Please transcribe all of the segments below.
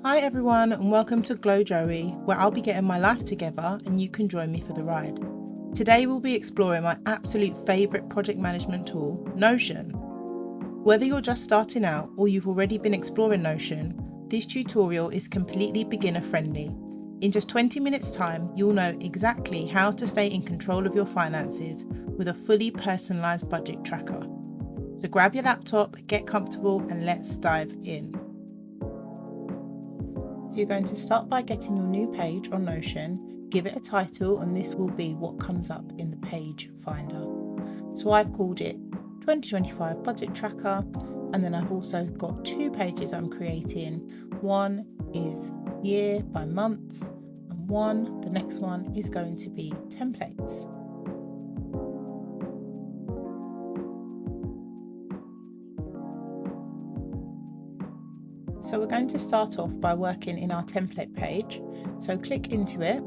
Hi everyone and welcome to Glow Joey, where I'll be getting my life together and you can join me for the ride. Today we'll be exploring my absolute favourite project management tool, Notion. Whether you're just starting out or you've already been exploring Notion, this tutorial is completely beginner friendly. In just 20 minutes time, you'll know exactly how to stay in control of your finances with a fully personalised budget tracker. So grab your laptop, get comfortable and let's dive in. So you're going to start by getting your new page on Notion, give it a title, and this will be what comes up in the page finder. So I've called it 2025 Budget Tracker, and then I've also got two pages I'm creating. One is year by months, and the next one is going to be templates. So we're going to start off by working in our template page. So click into it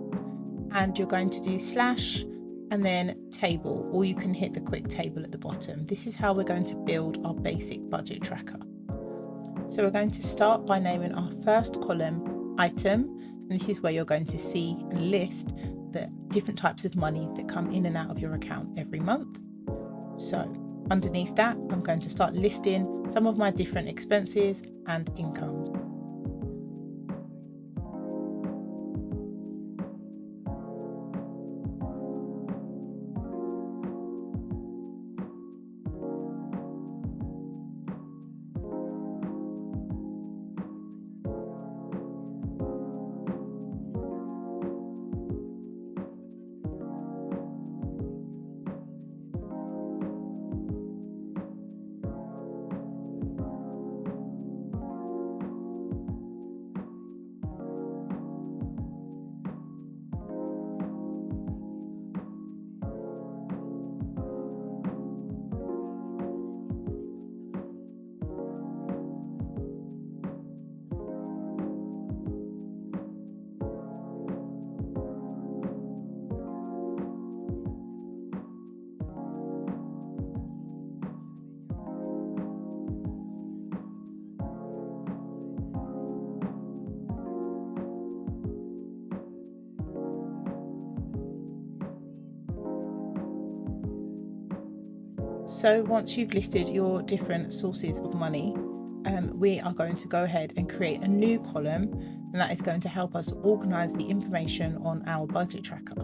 and you're going to do slash and then table, or you can hit the quick table at the bottom. This is how we're going to build our basic budget tracker. So we're going to start by naming our first column item, and this is where you're going to see and list the different types of money that come in and out of your account every month. So underneath that, I'm going to start listing some of my different expenses and income. So once you've listed your different sources of money, we are going to go ahead and create a new column, and that is going to help us organise the information on our budget tracker.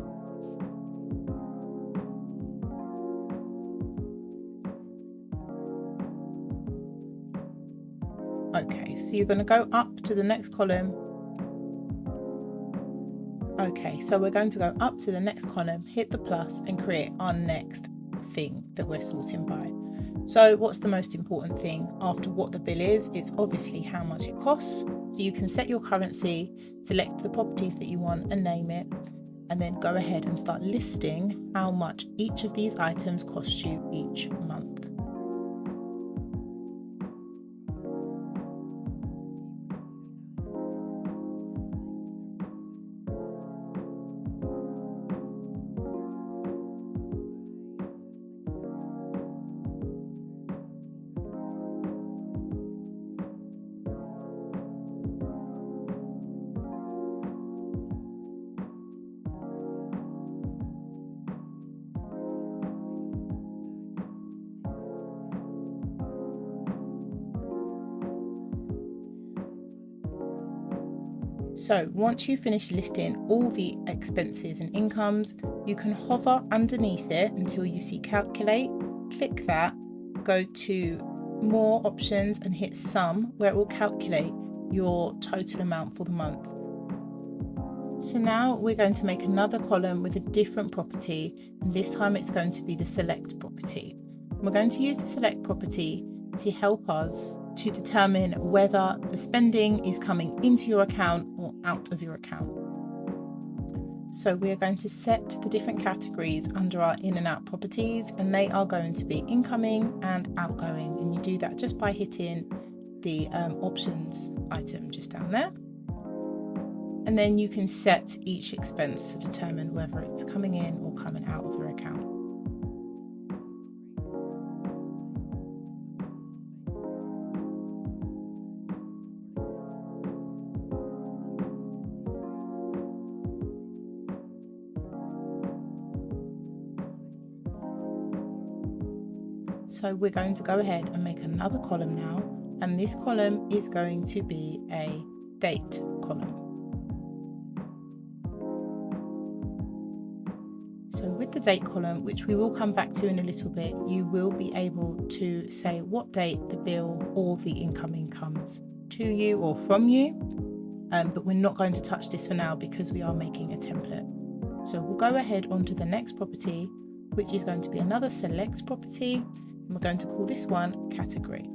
Okay, so you're going to go up to the next column. Okay, so we're going to go up to the next column, hit the plus and create our next thing that we're sorting by. So what's the most important thing after what the bill is? It's obviously how much it costs. So you can set your currency, select the properties that you want and name it, and then go ahead and start listing how much each of these items costs you each month. So once you finish listing all the expenses and incomes, you can hover underneath it until you see calculate, click that, go to more options and hit sum, where it will calculate your total amount for the month. So now we're going to make another column with a different property, and this time it's going to be the select property. We're going to use the select property to help us to determine whether the spending is coming into your account or out of your account. So we are going to set the different categories under our in and out properties, and they are going to be incoming and outgoing, and you do that just by hitting the options item just down there. And then you can set each expense to determine whether it's coming in or coming out of your account. So we're going to go ahead and make another column now, and this column is going to be a date column. So with the date column, which we will come back to in a little bit, you will be able to say what date the bill or the incoming comes to you or from you, but we're not going to touch this for now because we are making a template. So we'll go ahead onto the next property, which is going to be another select property, and we're going to call this one category.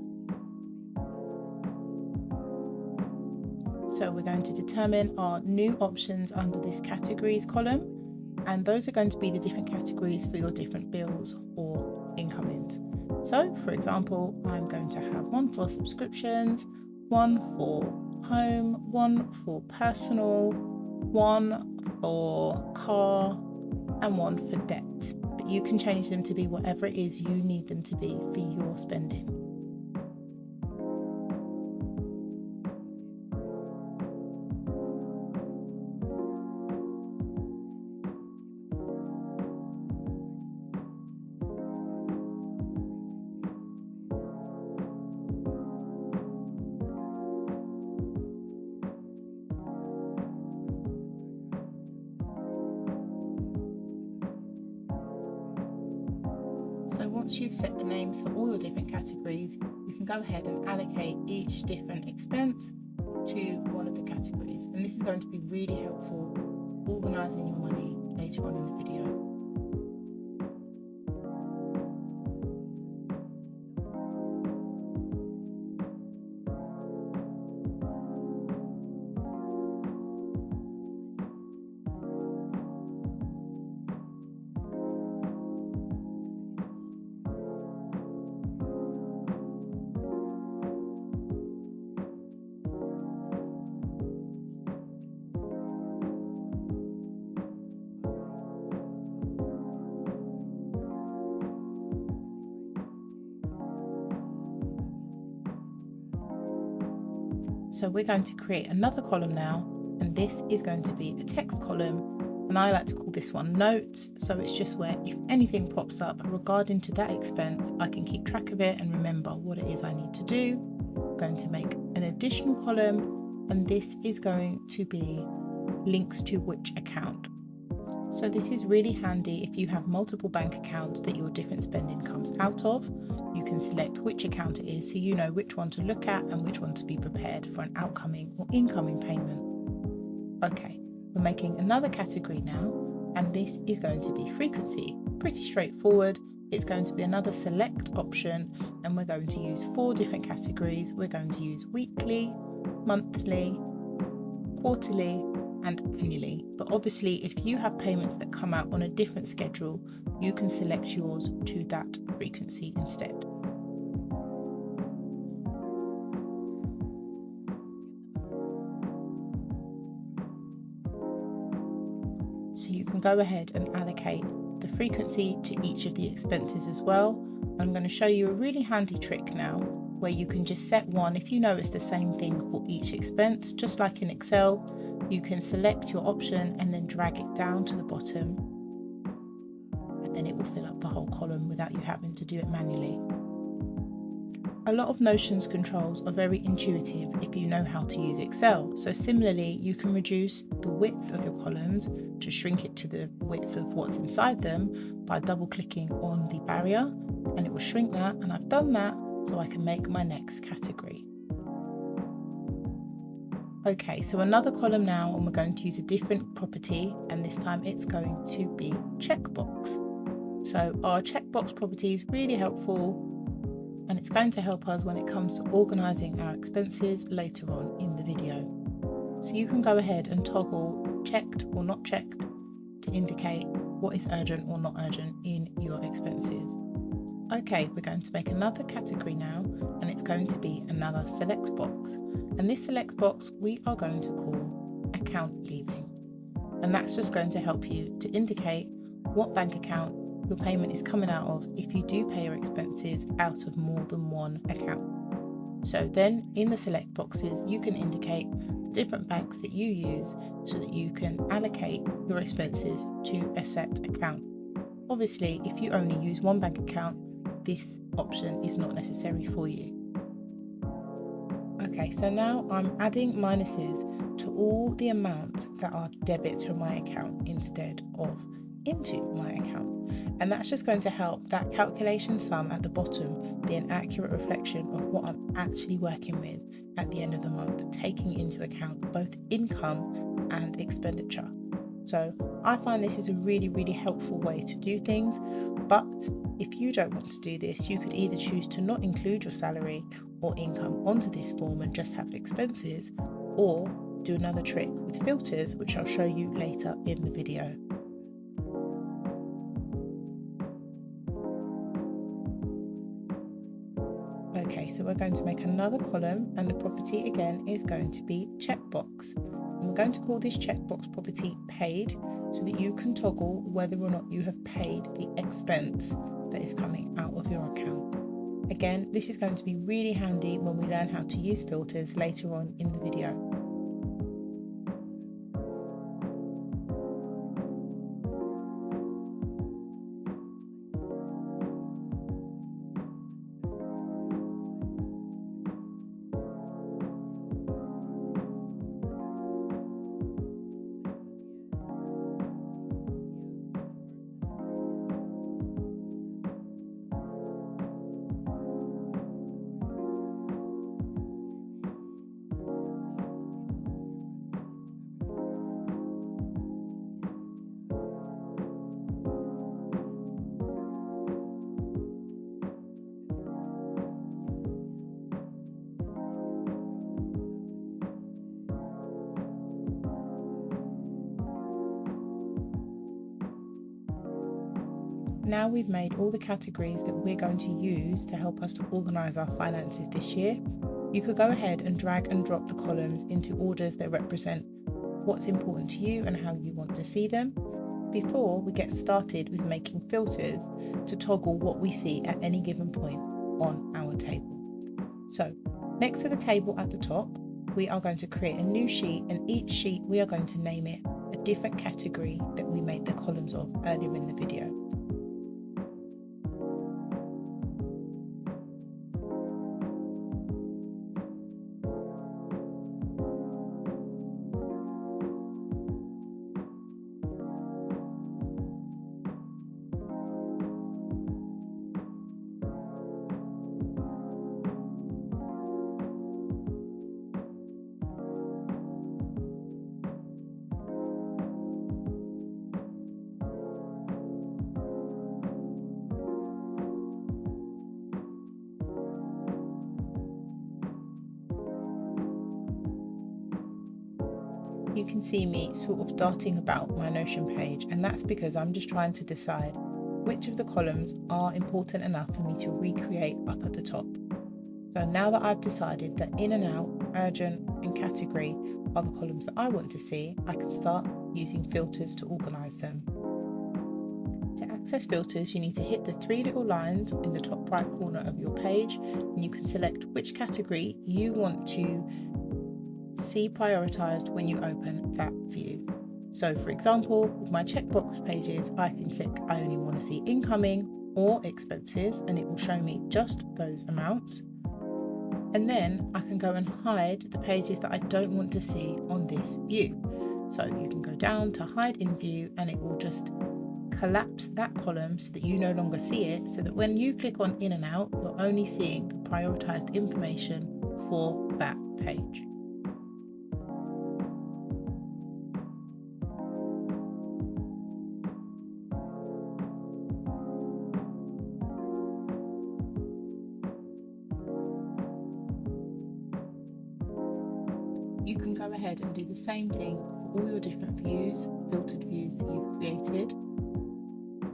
So we're going to determine our new options under this categories column, and those are going to be the different categories for your different bills or incomings. So for example, I'm going to have one for subscriptions, one for home, one for personal, one for car, and one for debt. But you can change them to be whatever it is you need them to be for your spending. So once you've set the names for all your different categories, you can go ahead and allocate each different expense to one of the categories. And this is going to be really helpful organising your money later on in the video. So we're going to create another column now, and this is going to be a text column, and I like to call this one notes. So it's just where if anything pops up regarding to that expense, I can keep track of it and remember what it is I need to do. I'm going to make an additional column, and this is going to be links to which account. So this is really handy if you have multiple bank accounts that your different spending comes out of. You can select which account it is so you know which one to look at and which one to be prepared for an outcoming or incoming payment. Okay, we're making another category now, and this is going to be frequency. Pretty straightforward. It's going to be another select option, and we're going to use 4 different categories. We're going to use weekly, monthly, quarterly, and annually. But obviously if you have payments that come out on a different schedule, you can select yours to that frequency instead. So you can go ahead and allocate the frequency to each of the expenses as well. I'm going to show you a really handy trick now where you can just set one if you know it's the same thing for each expense. Just like in Excel, you can select your option and then drag it down to the bottom, and then it will fill up the whole column without you having to do it manually. A lot of Notion's controls are very intuitive if you know how to use Excel. So similarly, you can reduce the width of your columns to shrink it to the width of what's inside them by double clicking on the barrier, and it will shrink that, and I've done that so I can make my next category. Okay, so another column now, and we're going to use a different property, and this time it's going to be checkbox. So our checkbox property is really helpful, and it's going to help us when it comes to organising our expenses later on in the video. So you can go ahead and toggle checked or not checked to indicate what is urgent or not urgent in your expenses. Okay, we're going to make another category now, and it's going to be another select box. And this select box we are going to call account leaving. And that's just going to help you to indicate what bank account your payment is coming out of if you do pay your expenses out of more than one account. So then in the select boxes, you can indicate the different banks that you use so that you can allocate your expenses to a set account. Obviously, if you only use one bank account, this option is not necessary for you. Okay, so now I'm adding minuses to all the amounts that are debits from my account instead of into my account. And that's just going to help that calculation sum at the bottom be an accurate reflection of what I'm actually working with at the end of the month, taking into account both income and expenditure. So I find this is a really helpful way to do things, but if you don't want to do this, you could either choose to not include your salary or income onto this form and just have expenses, or do another trick with filters, which I'll show you later in the video. Okay, so we're going to make another column, and the property again is going to be checkbox. And we're going to call this checkbox property paid, so that you can toggle whether or not you have paid the expense that is coming out of your account. Again, this is going to be really handy when we learn how to use filters later on in the video. Now we've made all the categories that we're going to use to help us to organise our finances this year, you could go ahead and drag and drop the columns into orders that represent what's important to you and how you want to see them, before we get started with making filters to toggle what we see at any given point on our table. So next to the table at the top, we are going to create a new sheet, and each sheet we are going to name it a different category that we made the columns of earlier in the video. You can see me sort of darting about my Notion page, and that's because I'm just trying to decide which of the columns are important enough for me to recreate up at the top. So now that I've decided that in and out, urgent and category are the columns that I want to see, I can start using filters to organise them. To access filters, you need to hit the three little lines in the top right corner of your page, and you can select which category you want to see prioritised when you open that view. So for example, with my checkbox pages, I can click I only want to see incoming or expenses, and it will show me just those amounts. And then I can go and hide the pages that I don't want to see on this view. So you can go down to hide in view, and it will just collapse that column so that you no longer see it, so that when you click on in and out, you're only seeing the prioritised information for that page. You can go ahead and do the same thing for all your different views, filtered views that you've created,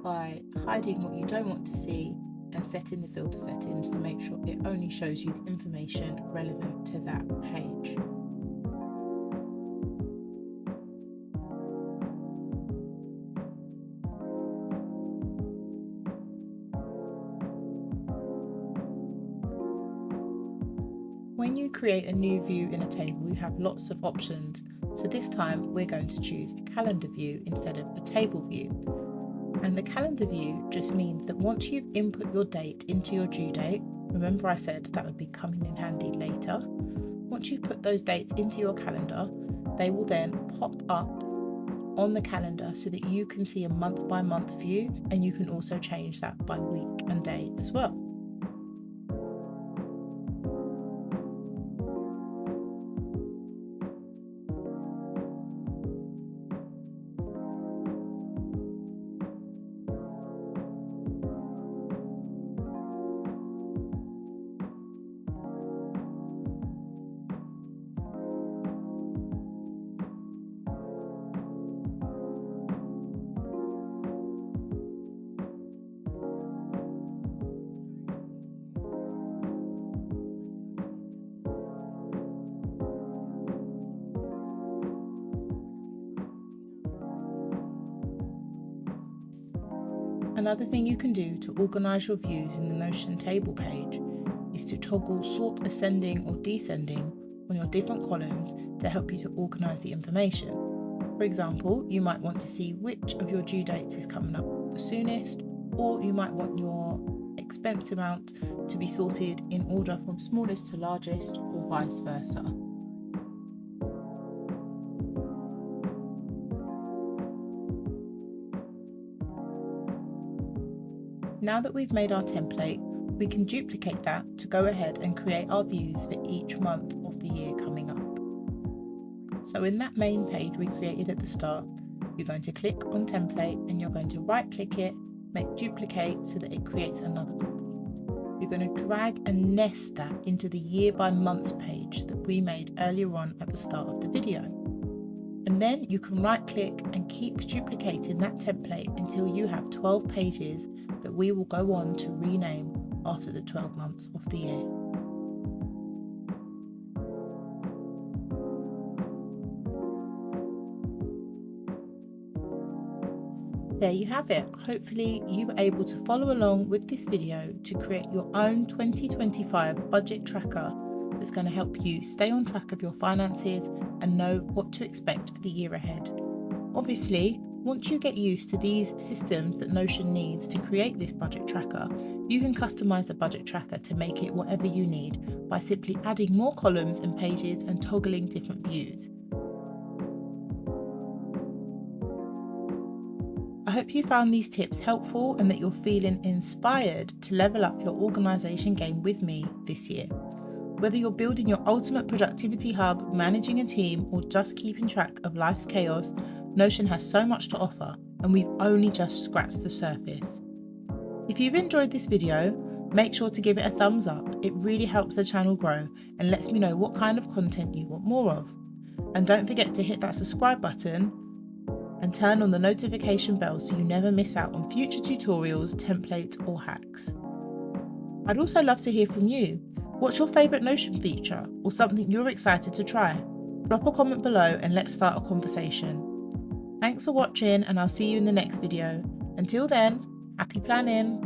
by hiding what you don't want to see and setting the filter settings to make sure it only shows you the information relevant to that page. When you create a new view in a table, you have lots of options. So this time we're going to choose a calendar view instead of a table view. And the calendar view just means that once you've input your date into your due date, remember I said that would be coming in handy later. Once you've put those dates into your calendar, they will then pop up on the calendar so that you can see a month by month view, and you can also change that by week and day as well. Another thing you can do to organise your views in the Notion table page is to toggle sort ascending or descending on your different columns to help you to organise the information. For example, you might want to see which of your due dates is coming up the soonest, or you might want your expense amount to be sorted in order from smallest to largest, or vice versa. Now that we've made our template, we can duplicate that to go ahead and create our views for each month of the year coming up. So in that main page we created at the start, you're going to click on template and you're going to right click it, make duplicate so that it creates another copy. You're going to drag and nest that into the year by months page that we made earlier on at the start of the video. And then you can right click and keep duplicating that template until you have 12 pages that we will go on to rename after the 12 months of the year. There you have it. Hopefully you were able to follow along with this video to create your own 2025 budget tracker that's going to help you stay on track of your finances and know what to expect for the year ahead. Obviously, once you get used to these systems that Notion needs to create this budget tracker, you can customize the budget tracker to make it whatever you need by simply adding more columns and pages and toggling different views. I hope you found these tips helpful and that you're feeling inspired to level up your organisation game with me this year. Whether you're building your ultimate productivity hub, managing a team, or just keeping track of life's chaos, Notion has so much to offer, and we've only just scratched the surface. If you've enjoyed this video, make sure to give it a thumbs up. It really helps the channel grow and lets me know what kind of content you want more of. And don't forget to hit that subscribe button and turn on the notification bell so you never miss out on future tutorials, templates, or hacks. I'd also love to hear from you. What's your favourite Notion feature or something you're excited to try? Drop a comment below and let's start a conversation. Thanks for watching, and I'll see you in the next video. Until then, happy planning!